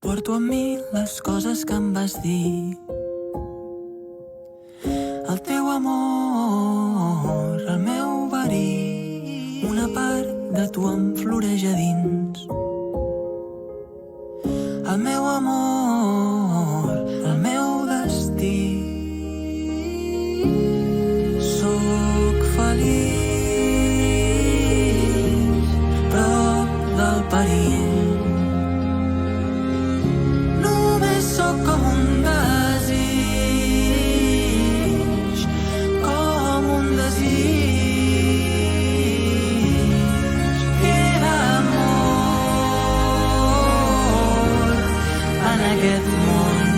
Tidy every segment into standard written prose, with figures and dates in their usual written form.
Porto amb mi les coses que em vas dir. El teu amor, el meu verí, una part de tu em floreix a dins. El meu amor, el meu destí. Sóc feliç prop del perill. Només sóc com un desig, com un desig. Queda amor en aquest món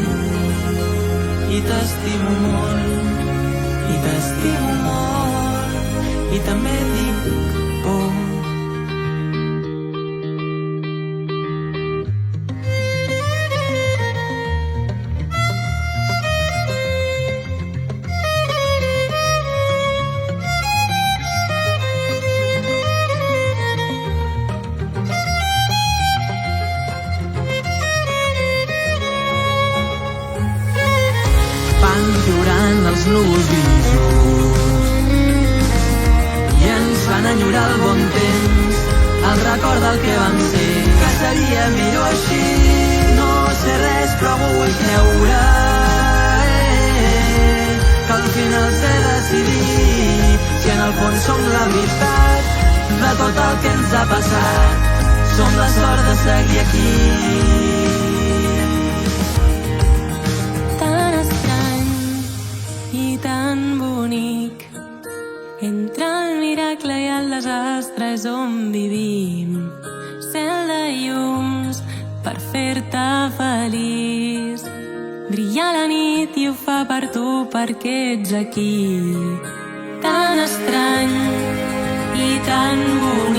i t'estimo molt, i t'estimo molt, i també tinc por. Van plorant els núvols grisos i ens fan enyorar el bon temps, el record del que vam ser, que seria millor així. No sé res però vull creure que al final sé decidir si en el fons som la veritat de tot el que ens ha passat. Som la sort de seguir aquí. Tan bonic, entre el miracle i el desastre és on vivim. Cel de llums per fer-te feliç, brilla la nit i ho fa per tu perquè ets aquí. Tan estrany i tan bonic.